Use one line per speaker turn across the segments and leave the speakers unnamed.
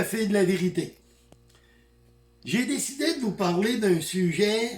fait de la vérité. J'ai décidé de vous parler d'un sujet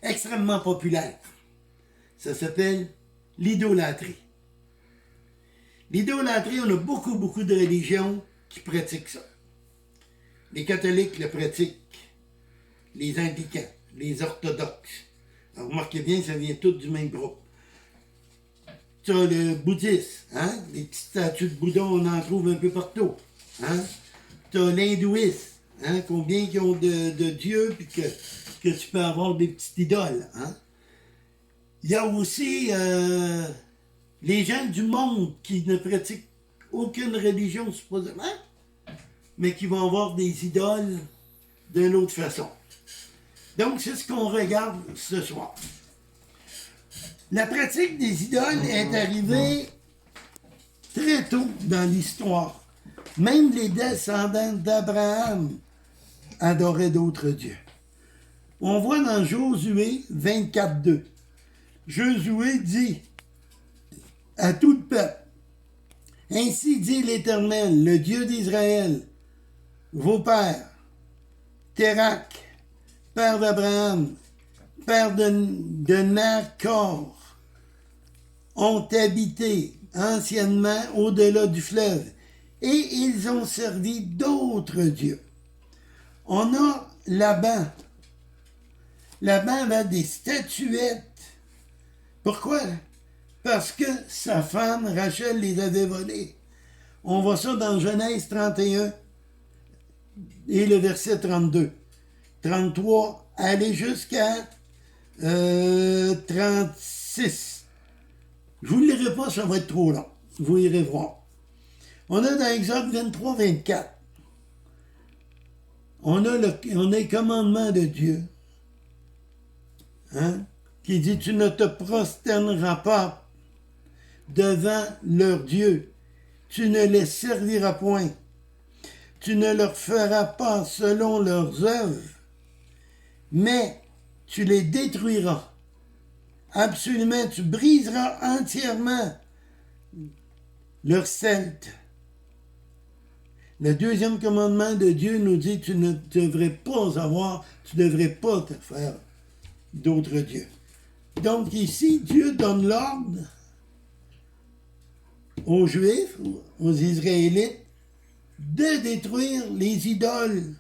extrêmement populaire. Ça s'appelle l'idolâtrie. L'idolâtrie, on a beaucoup de religions qui pratiquent ça. Les catholiques le pratiquent, les anglicans, les orthodoxes. Alors, remarquez bien, ça vient tout du même groupe. Tu as le bouddhisme, hein? Les petites statues de Bouddha, on en trouve un peu partout. Hein? Tu as l'hindouisme, hein? Combien qui ont de dieux, puis que tu peux avoir des petites idoles. Hein? Il y a aussi les gens du monde qui ne pratiquent aucune religion supposément, mais qui vont avoir des idoles d'une autre façon. Donc, c'est ce qu'on regarde ce soir. La pratique des idoles est arrivée très tôt dans l'histoire. Même les descendants d'Abraham adoraient d'autres dieux. On voit dans Josué 24:2. Josué dit à tout le peuple, « Ainsi dit l'Éternel, le Dieu d'Israël, vos pères, Térak, père d'Abraham, père de Nacor, ont habité anciennement au-delà du fleuve, et ils ont servi d'autres dieux. » On a Laban. Laban avait des statuettes. Pourquoi? Parce que sa femme, Rachel, les avait volées. On voit ça dans Genèse 31 et le verset 32. 33, aller jusqu'à 36. Je vous le lirai pas, ça va être trop long. Vous irez voir. On a dans Exode 23, 24. On a le commandement de Dieu. Hein? Qui dit, tu ne te prosterneras pas devant leur Dieu. Tu ne les serviras point. Tu ne leur feras pas selon leurs œuvres, mais tu les détruiras. Absolument, tu briseras entièrement leur celte. Le deuxième commandement de Dieu nous dit, tu ne devrais pas tu ne devrais pas te faire d'autres dieux. Donc ici, Dieu donne l'ordre aux Juifs, aux Israélites, de détruire les idoles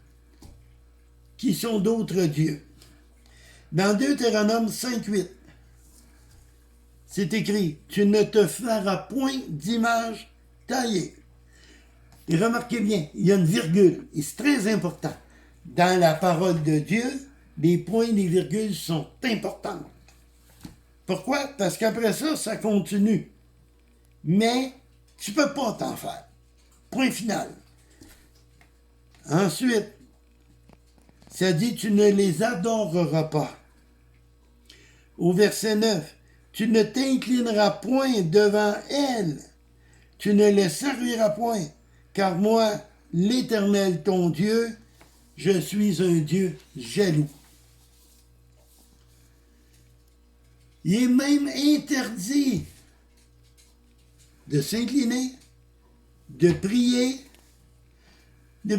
qui sont d'autres dieux. Dans Deutéronome 5:8, c'est écrit, « Tu ne te feras point d'image taillée. » Et remarquez bien, il y a une virgule, et c'est très important. Dans la parole de Dieu, les points, les virgules sont importantes. Pourquoi? Parce qu'après ça, ça continue. Mais tu ne peux pas t'en faire. Point final. Ensuite, ça dit, tu ne les adoreras pas. Au verset 9, tu ne t'inclineras point devant elles. Tu ne les serviras point. Car moi, l'Éternel, ton Dieu, je suis un Dieu jaloux. Il est même interdit de s'incliner, de prier, de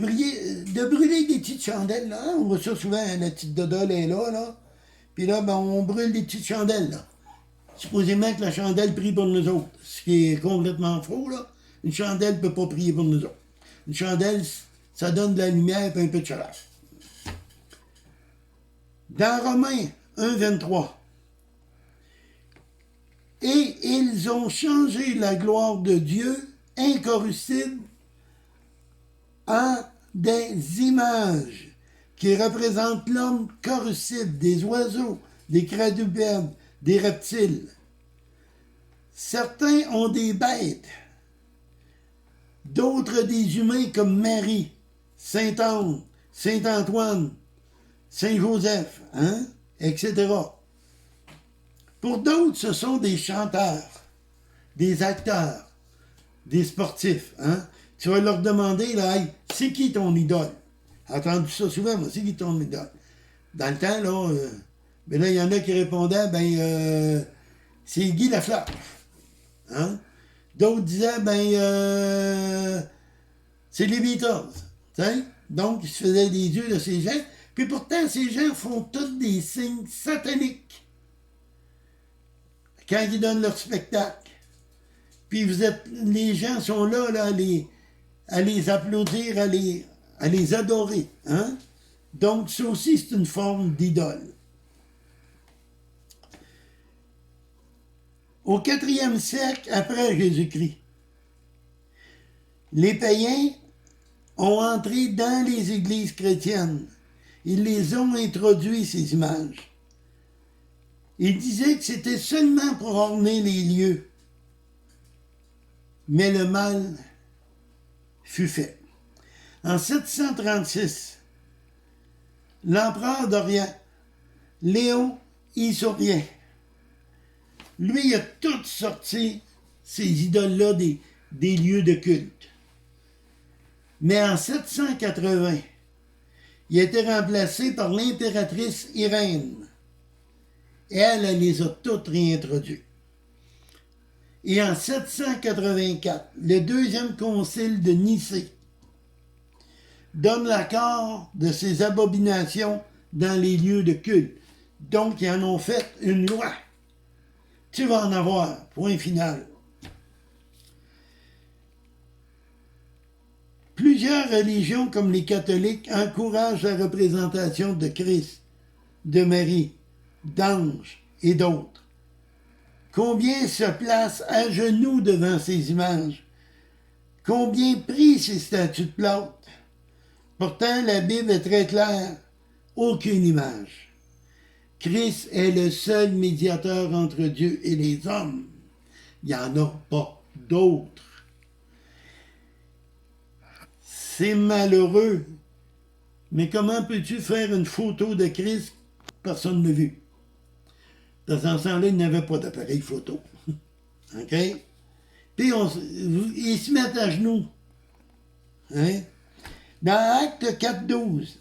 brûler des petites chandelles. Là. On voit ça souvent, la petite dodole est là. Puis là, on brûle des petites chandelles. Là. Supposément que la chandelle prie pour nous autres, ce qui est complètement faux. Là. Une chandelle ne peut pas prier pour nous autres. Une chandelle, ça donne de la lumière et un peu de chaleur. Dans Romains 1:23, « Et ils ont changé la gloire de Dieu, incorruptible, en des images qui représentent l'homme corruptible, des oiseaux, des quadrupèdes, des reptiles. Certains ont des bêtes, d'autres des humains comme Marie, Saint-Anne, Saint-Antoine, Saint-Joseph, hein, etc. Pour d'autres, ce sont des chanteurs, des acteurs, des sportifs. Hein. Tu vas leur demander, là, hey, c'est qui ton idole? J'ai entendu ça souvent, moi, c'est qui ton idole? Dans le temps, là, il y en a qui répondaient, c'est Guy Lafleur. Hein? D'autres disaient, C'est les Beatles. T'sais? Donc, ils se faisaient des yeux de ces gens. Puis pourtant, ces gens font tous des signes sataniques quand ils donnent leur spectacle. Puis les gens sont là, à les applaudir, à les adorer. Hein? Donc, ça aussi, c'est une forme d'idole. Au 4e siècle après Jésus-Christ, les païens ont entré dans les églises chrétiennes. Ils les ont introduits, ces images. Ils disaient que c'était seulement pour orner les lieux. Mais le mal fut fait. En 736, l'empereur d'Orient, Léon Isorien, lui, il a tout sorti ces idoles-là des lieux de culte. Mais en 780, il a été remplacé par l'impératrice Irène. Et elle les a toutes réintroduites. Et en 784, le deuxième concile de Nicée donne l'accord de ces abominations dans les lieux de culte. Donc, ils en ont fait une loi. Tu vas en avoir, point final. Plusieurs religions, comme les catholiques, encouragent la représentation de Christ, de Marie, d'anges et d'autres. Combien se placent à genoux devant ces images? Combien prient ces statues de plâtre? Pourtant, la Bible est très claire. Aucune image. Christ est le seul médiateur entre Dieu et les hommes. Il n'y en a pas d'autres. C'est malheureux. Mais comment peux-tu faire une photo de Christ? Personne ne l'a vu. Dans ce temps-là, il n'avait pas d'appareil photo. OK? Puis ils se mettent à genoux. Hein? Dans Acte 4.12,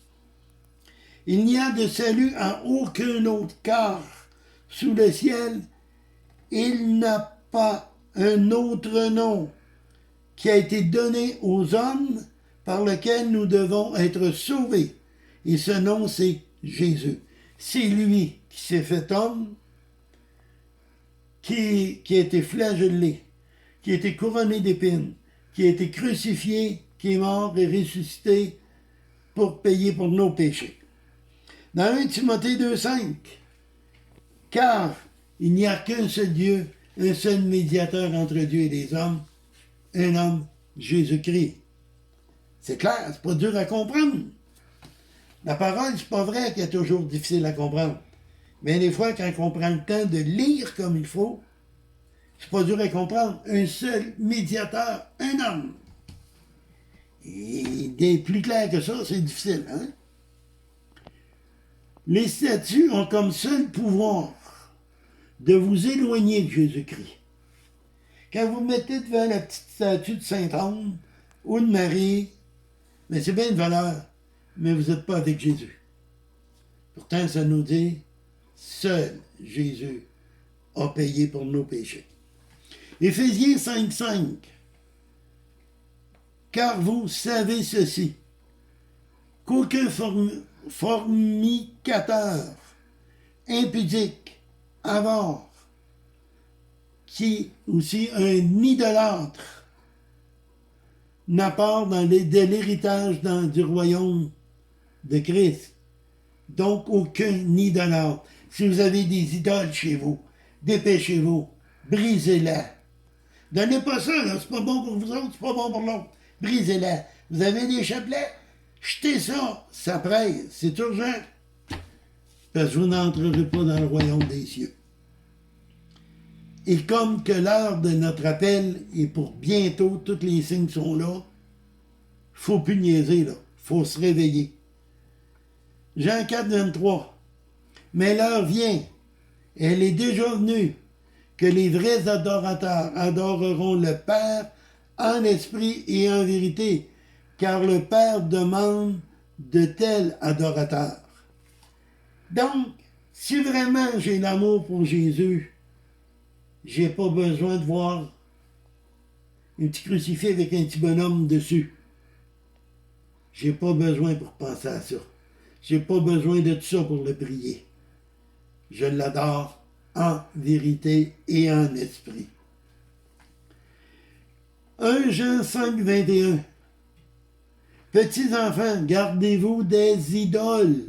il n'y a de salut en aucun autre car sous le ciel. Il n'a pas un autre nom qui a été donné aux hommes par lequel nous devons être sauvés. Et ce nom, c'est Jésus. C'est lui qui s'est fait homme, qui a été flagellé, qui a été couronné d'épines, qui a été crucifié, qui est mort et ressuscité pour payer pour nos péchés. Dans 1 Timothée 2,5, car il n'y a qu'un seul Dieu, un seul médiateur entre Dieu et les hommes, un homme, Jésus-Christ. C'est clair, c'est pas dur à comprendre. La parole, c'est pas vrai qu'elle est toujours difficile à comprendre. Mais des fois, quand on prend le temps de lire comme il faut, c'est pas dur à comprendre. Un seul médiateur, un homme. Et plus clair que ça, c'est difficile, hein? Les statues ont comme seul pouvoir de vous éloigner de Jésus-Christ. Quand vous mettez devant la petite statue de Saint-Anne ou de Marie, mais c'est bien une valeur, mais vous n'êtes pas avec Jésus. Pourtant, ça nous dit, seul Jésus a payé pour nos péchés. Éphésiens 5.5. Car vous savez ceci, qu'aucun fornicateur, impudique, avare, qui aussi un idolâtre, n'a part de l'héritage du royaume de Christ. Donc, aucun idolâtre. Si vous avez des idoles chez vous, dépêchez-vous, brisez-la. Donnez pas ça, là, c'est pas bon pour vous autres, c'est pas bon pour l'autre. Brisez-la. Vous avez des chapelets? Jetez ça, ça presse, c'est urgent. Parce que vous n'entrerez pas dans le royaume des cieux. Et comme que l'heure de notre appel est pour bientôt, tous les signes sont là, faut plus niaiser, là. Faut se réveiller. Jean 4, 23. Mais l'heure vient, elle est déjà venue, que les vrais adorateurs adoreront le Père en esprit et en vérité, car le Père demande de tels adorateurs. Donc, si vraiment j'ai l'amour pour Jésus, j'ai pas besoin de voir un petit crucifix avec un petit bonhomme dessus. J'ai pas besoin pour penser à ça. J'ai pas besoin de tout ça pour le prier. Je l'adore en vérité et en esprit. 1 Jean 5, 21. Petits enfants, gardez-vous des idoles.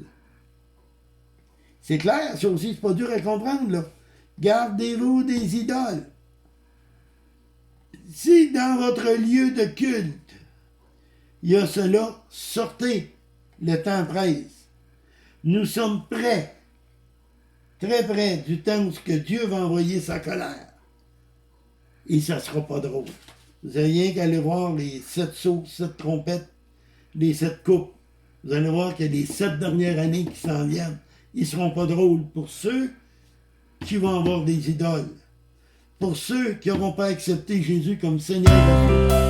C'est clair, ça aussi, c'est pas dur à comprendre, là. Gardez-vous des idoles. Si dans votre lieu de culte, il y a cela, sortez. Le temps presse. Nous sommes prêts, très près du temps où Dieu va envoyer sa colère. Et ça ne sera pas drôle. Vous n'avez rien qu'à aller voir les 7 sauts, 7 trompettes, les 7 coupes. Vous allez voir qu'il y a les 7 dernières années qui s'en viennent. Ils ne seront pas drôles pour ceux qui vont avoir des idoles. Pour ceux qui n'auront pas accepté Jésus comme Seigneur.